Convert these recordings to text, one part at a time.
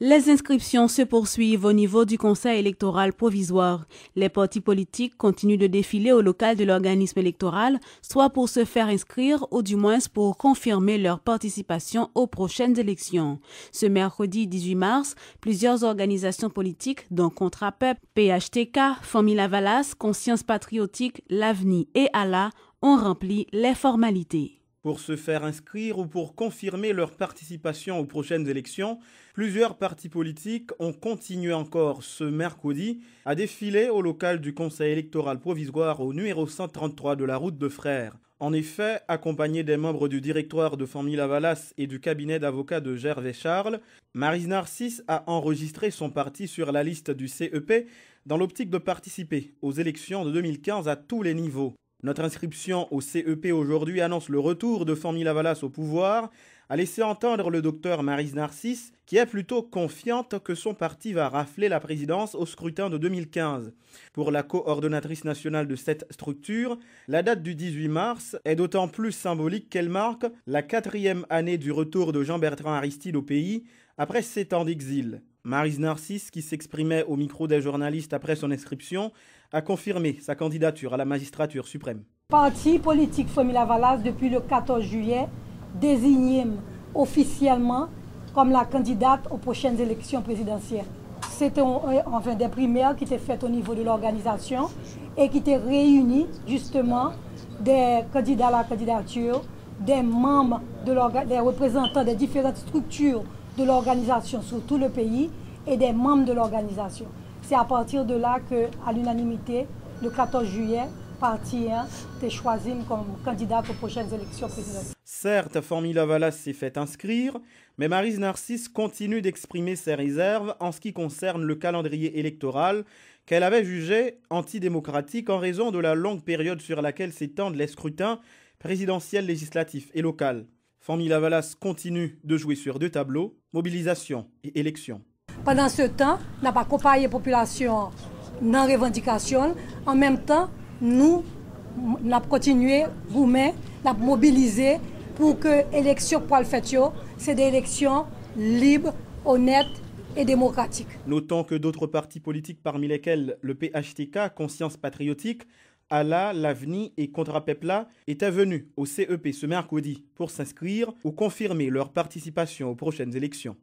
Les inscriptions se poursuivent au niveau du Conseil électoral provisoire. Les partis politiques continuent de défiler au local de l'organisme électoral, soit pour se faire inscrire ou du moins pour confirmer leur participation aux prochaines élections. Ce mercredi 18 mars, plusieurs organisations politiques, dont Contrapep, PHTK, Famille Lavalas, Conscience Patriotique, L'Avenir et Allah, ont rempli les formalités. Pour se faire inscrire ou pour confirmer leur participation aux prochaines élections, plusieurs partis politiques ont continué encore ce mercredi à défiler au local du Conseil électoral provisoire au numéro 133 de la route de Frères. En effet, accompagnés des membres du directoire de Famille Lavalas et du cabinet d'avocats de Gervais Charles, Maryse Narcisse a enregistré son parti sur la liste du CEP dans l'optique de participer aux élections de 2015 à tous les niveaux. Notre inscription au CEP aujourd'hui annonce le retour de Famille Lavalas au pouvoir, a laissé entendre le docteur Maryse Narcisse, qui est plutôt confiante que son parti va rafler la présidence au scrutin de 2015. Pour la coordonnatrice nationale de cette structure, la date du 18 mars est d'autant plus symbolique qu'elle marque la 4e année du retour de Jean-Bertrand Aristide au pays après 7 ans d'exil. Maryse Narcisse, qui s'exprimait au micro des journalistes après son inscription, a confirmé sa candidature à la magistrature suprême. Parti politique Famille Lavalas, depuis le 14 juillet, désigné officiellement comme la candidate aux prochaines élections présidentielles. C'était enfin des primaires qui étaient faites au niveau de l'organisation et qui étaient réunies justement des candidats à la candidature, des membres, des représentants des différentes structures de l'organisation sur tout le pays et des membres de l'organisation. C'est à partir de là qu'à l'unanimité, le 14 juillet, Parti 1 était choisi comme candidate aux prochaines élections présidentielles. Certes, Famille Lavalas s'est fait inscrire, mais Maryse Narcisse continue d'exprimer ses réserves en ce qui concerne le calendrier électoral qu'elle avait jugé antidémocratique en raison de la longue période sur laquelle s'étendent les scrutins présidentiels, législatifs et locaux. Famille Lavalas continue de jouer sur 2 tableaux, mobilisation et élection. Pendant ce temps, nous avons accompagné la population dans la revendication. En même temps, nous avons continué à mobiliser pour que l'élection pour le fait, c'est des élections libres, honnêtes et démocratiques. Notons que d'autres partis politiques, parmi lesquels le PHTK, Conscience Patriotique, Allah, L'Avenir et Contrapepla, étaient venus au CEP ce mercredi pour s'inscrire ou confirmer leur participation aux prochaines élections.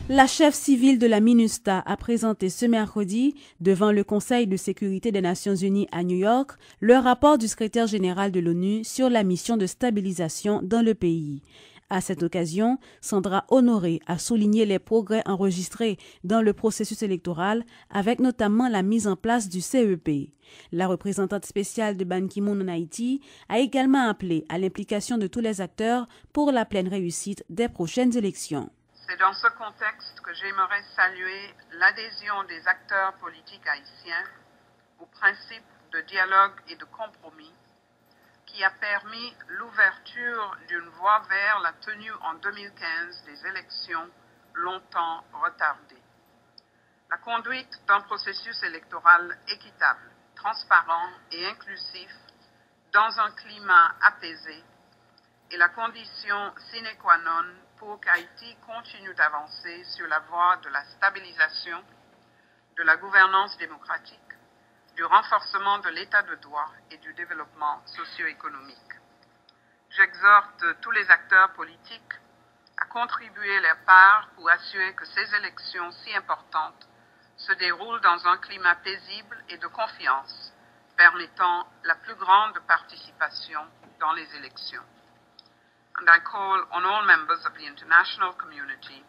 La chef civile de la MINUSTAH a présenté ce mercredi, devant le Conseil de sécurité des Nations Unies à New York, le rapport du secrétaire général de l'ONU sur la mission de stabilisation dans le pays. À cette occasion, Sandra Honoré a souligné les progrès enregistrés dans le processus électoral, avec notamment la mise en place du CEP. La représentante spéciale de Ban Ki-moon en Haïti a également appelé à l'implication de tous les acteurs pour la pleine réussite des prochaines élections. C'est dans ce contexte que j'aimerais saluer l'adhésion des acteurs politiques haïtiens au principe de dialogue et de compromis qui a permis l'ouverture d'une voie vers la tenue en 2015 des élections longtemps retardées. La conduite d'un processus électoral équitable, transparent et inclusif dans un climat apaisé est la condition sine qua non pour qu'Haïti continue d'avancer sur la voie de la stabilisation, de la gouvernance démocratique, du renforcement de l'état de droit et du développement socio-économique. J'exhorte tous les acteurs politiques à contribuer leur part pour assurer que ces élections si importantes se déroulent dans un climat paisible et de confiance, permettant la plus grande participation dans les élections. And I call on all members of the international community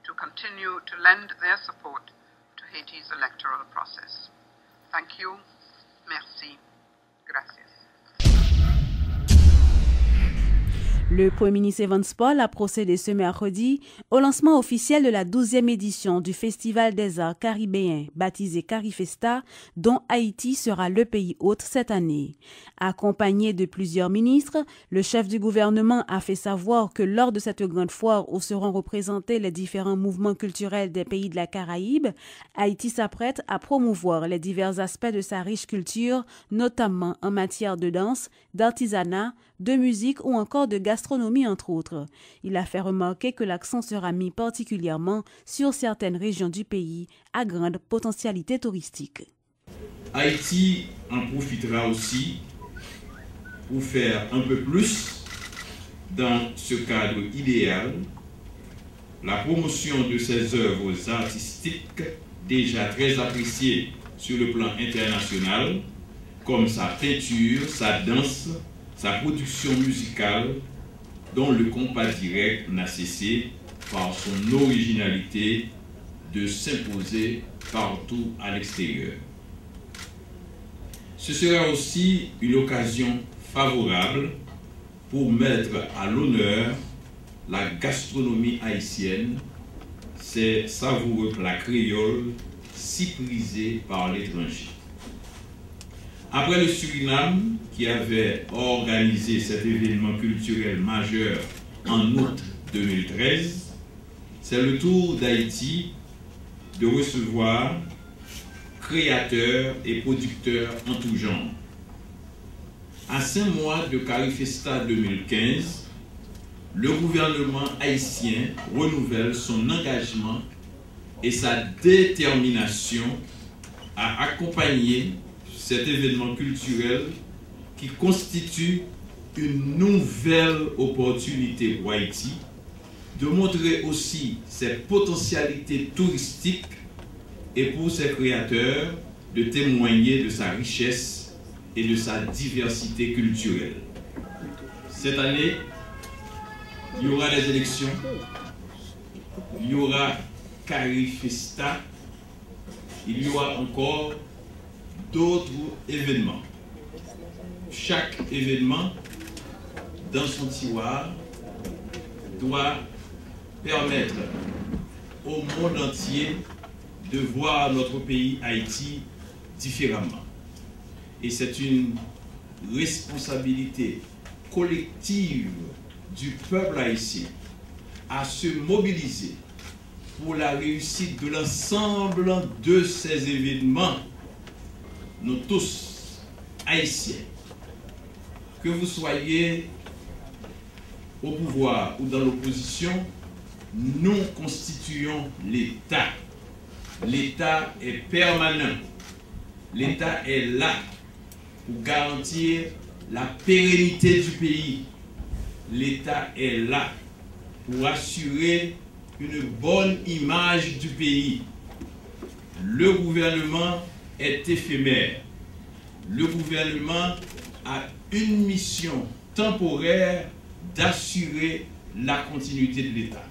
to continue to lend their support to Haiti's electoral process. Thank you. Merci. Gracias. Le Premier ministre Evans Paul a procédé ce mercredi au lancement officiel de la 12e édition du Festival des Arts caribéens, baptisé Carifesta, dont Haïti sera le pays hôte cette année. Accompagné de plusieurs ministres, le chef du gouvernement a fait savoir que lors de cette grande foire où seront représentés les différents mouvements culturels des pays de la Caraïbe, Haïti s'apprête à promouvoir les divers aspects de sa riche culture, notamment en matière de danse, d'artisanat, de musique ou encore de gastronomie entre autres. Il a fait remarquer que l'accent sera mis particulièrement sur certaines régions du pays à grande potentialité touristique. Haïti en profitera aussi pour faire un peu plus dans ce cadre idéal, la promotion de ses œuvres artistiques déjà très appréciées sur le plan international, comme sa peinture, sa danse, sa production musicale, dont le compas direct n'a cessé, par son originalité, de s'imposer partout à l'extérieur. Ce sera aussi une occasion favorable pour mettre à l'honneur la gastronomie haïtienne, ces savoureux plats créoles si prisés par l'étranger. Après le Suriname, qui avait organisé cet événement culturel majeur en août 2013, c'est le tour d'Haïti de recevoir créateurs et producteurs en tout genre. À 5 mois de Carifesta 2015, le gouvernement haïtien renouvelle son engagement et sa détermination à accompagner cet événement culturel qui constitue une nouvelle opportunité pour Haïti de montrer aussi ses potentialités touristiques et pour ses créateurs de témoigner de sa richesse et de sa diversité culturelle. Cette année, il y aura des élections, il y aura Carifesta, il y aura encore d'autres événements. Chaque événement, dans son tiroir, doit permettre au monde entier de voir notre pays Haïti différemment. Et c'est une responsabilité collective du peuple haïtien à se mobiliser pour la réussite de l'ensemble de ces événements. Nous tous, haïtiens, que vous soyez au pouvoir ou dans l'opposition, nous constituons l'État. L'État est permanent. L'État est là pour garantir la pérennité du pays. L'État est là pour assurer une bonne image du pays. Le gouvernement est éphémère. Le gouvernement a une mission temporaire d'assurer la continuité de l'État.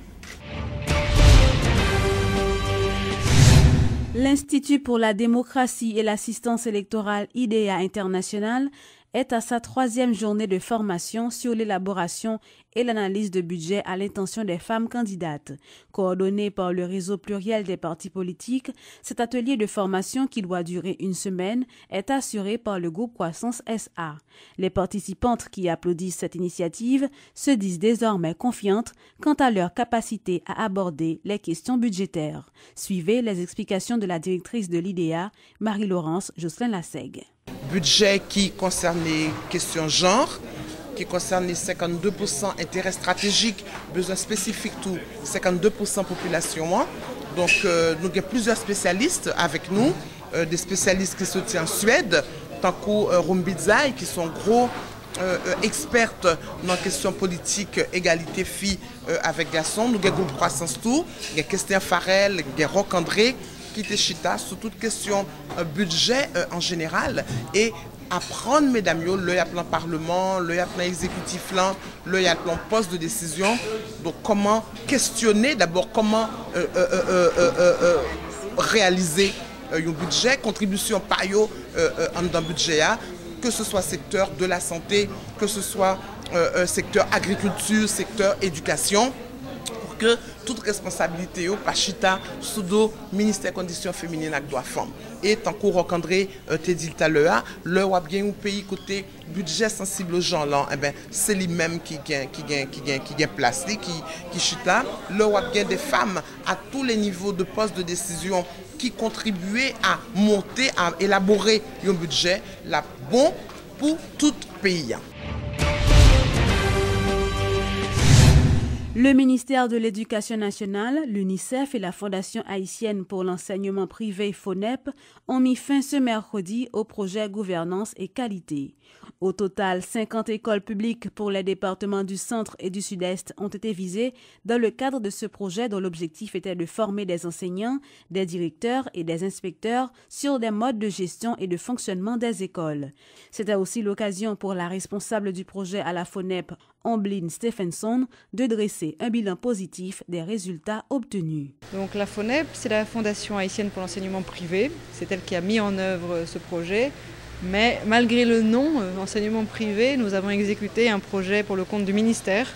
L'Institut pour la démocratie et l'assistance électorale IDEA International est à sa 3e journée de formation sur l'élaboration et l'analyse de budget à l'intention des femmes candidates. Coordonné par le réseau pluriel des partis politiques, cet atelier de formation qui doit durer 1 semaine est assuré par le groupe Croissance SA. Les participantes qui applaudissent cette initiative se disent désormais confiantes quant à leur capacité à aborder les questions budgétaires. Suivez les explications de la directrice de l'IDEA, Marie-Laurence Josselin-Lassègue. Budget qui concerne les questions genre, qui concerne les 52% intérêts stratégiques, besoins spécifiques, tout 52% population. Donc nous avons plusieurs spécialistes avec nous, des spécialistes qui se tiennent en Suède, tant que Rumbizai, qui sont gros expertes dans les questions politiques, égalité filles avec garçons. Nous avons groupe Croissance tout, il y a Christian Farel, il y a Roch André, qui te chita sur toute question budget en général et apprendre, mesdames, le plan parlement, le plan exécutif, le plan poste de décision. Donc comment questionner d'abord, comment réaliser un budget, contribution par dans le budget, que ce soit secteur de la santé, que ce soit secteur agriculture, secteur éducation, pour que toute responsabilité par chita sous le ministère des Conditions féminines et droits femmes. Et tant qu'on André te dit tout à l'heure, le bien au pays côté budget sensible aux gens là, c'est lui-même qui gagne place, qui chita. Le bien des femmes à tous les niveaux de postes de décision qui contribuaient à monter, à élaborer un budget là bon pour tout pays. Le ministère de l'Éducation nationale, l'UNICEF et la Fondation haïtienne pour l'enseignement privé FONEP ont mis fin ce mercredi au projet Gouvernance et Qualité. Au total, 50 écoles publiques pour les départements du Centre et du Sud-Est ont été visées dans le cadre de ce projet dont l'objectif était de former des enseignants, des directeurs et des inspecteurs sur des modes de gestion et de fonctionnement des écoles. C'était aussi l'occasion pour la responsable du projet à la FONEP, Ombline Stephenson, de dresser un bilan positif des résultats obtenus. Donc la FONEP, c'est la Fondation haïtienne pour l'enseignement privé. C'est elle qui a mis en œuvre ce projet. Mais malgré le nom, enseignement privé, nous avons exécuté un projet pour le compte du ministère.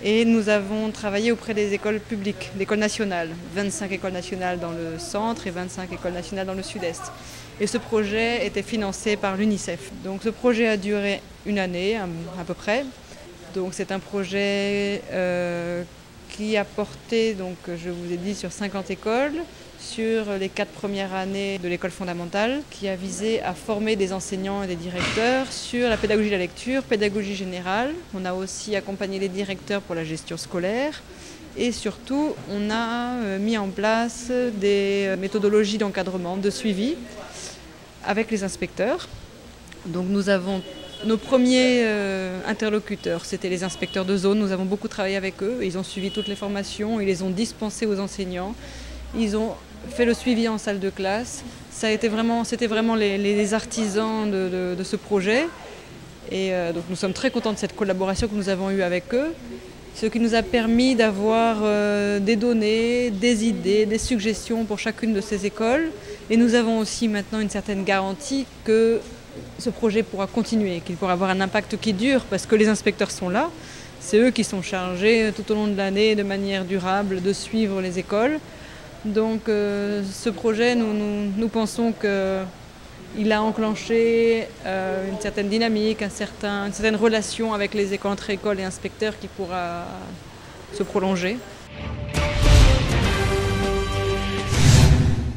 Et nous avons travaillé auprès des écoles publiques, d'écoles nationales. 25 écoles nationales dans le centre et 25 écoles nationales dans le sud-est. Et ce projet était financé par l'UNICEF. Donc ce projet a duré une année à peu près. Donc c'est un projet qui a porté, donc, je vous ai dit, sur 50 écoles, sur les 4 premières années de l'école fondamentale, qui a visé à former des enseignants et des directeurs sur la pédagogie de la lecture, pédagogie générale. On a aussi accompagné les directeurs pour la gestion scolaire. Et surtout, on a mis en place des méthodologies d'encadrement, de suivi avec les inspecteurs. Donc nous avons nos premiers interlocuteurs, c'était les inspecteurs de zone. Nous avons beaucoup travaillé avec eux. Ils ont suivi toutes les formations, ils les ont dispensées aux enseignants. Ils ont fait le suivi en salle de classe. C'était vraiment les artisans de ce projet. Et donc nous sommes très contents de cette collaboration que nous avons eue avec eux. Ce qui nous a permis d'avoir des données, des idées, des suggestions pour chacune de ces écoles. Et nous avons aussi maintenant une certaine garantie que ce projet pourra continuer, qu'il pourra avoir un impact qui dure, parce que les inspecteurs sont là. C'est eux qui sont chargés tout au long de l'année, de manière durable, de suivre les écoles. Donc ce projet, nous pensons qu'il a enclenché une certaine dynamique, une certaine relation avec les écoles, entre écoles et inspecteurs qui pourra se prolonger.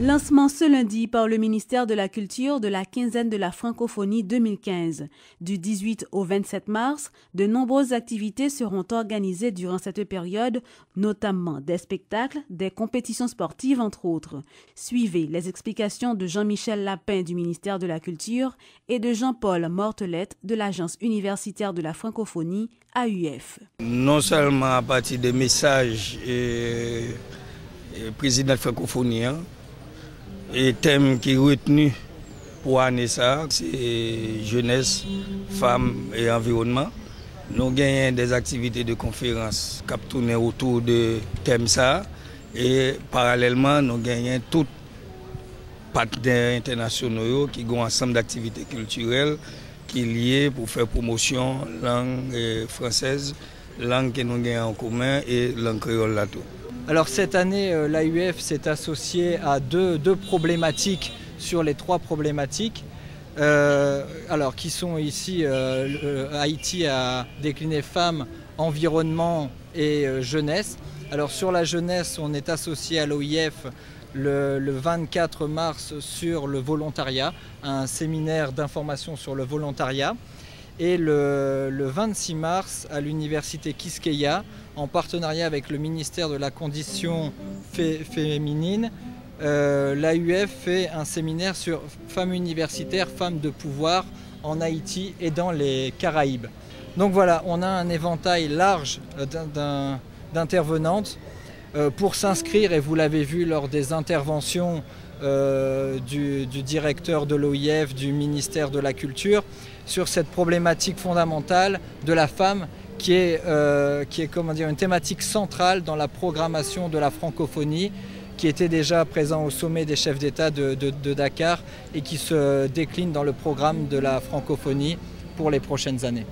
Lancement ce lundi par le ministère de la Culture de la quinzaine de la francophonie 2015. Du 18 au 27 mars, de nombreuses activités seront organisées durant cette période, notamment des spectacles, des compétitions sportives entre autres. Suivez les explications de Jean-Michel Lapin du ministère de la Culture et de Jean-Paul Mortelette de l'Agence universitaire de la francophonie AUF. Non seulement à partir des messages et président de la francophonie, et thème qui est retenu pour l'année, c'est jeunesse, femmes et environnement. Nous gagnons des activités de conférences qui tournent autour de thème ça. Et parallèlement, nous gagnons tous les partenaires internationaux qui ont un ensemble d'activités culturelles qui sont liées pour faire promotion de la langue française, langue que nous gagnons en commun et langue créole là tout. Alors cette année, l'AUF s'est associé à deux problématiques sur les 3 problématiques. Qui sont ici, Haïti a décliné femmes, environnement et jeunesse. Alors sur la jeunesse, on est associé à l'OIF le 24 mars sur le volontariat, un séminaire d'information sur le volontariat. Et le 26 mars, à l'université Quisqueya, en partenariat avec le ministère de la Condition féminine, l'AUF fait un séminaire sur femmes universitaires, femmes de pouvoir en Haïti et dans les Caraïbes. Donc voilà, on a un éventail large d'intervenantes pour s'inscrire, et vous l'avez vu lors des interventions du directeur de l'OIF, du ministère de la Culture, sur cette problématique fondamentale de la femme qui est une thématique centrale dans la programmation de la francophonie, qui était déjà présent au sommet des chefs d'État de Dakar et qui se décline dans le programme de la francophonie pour les prochaines années.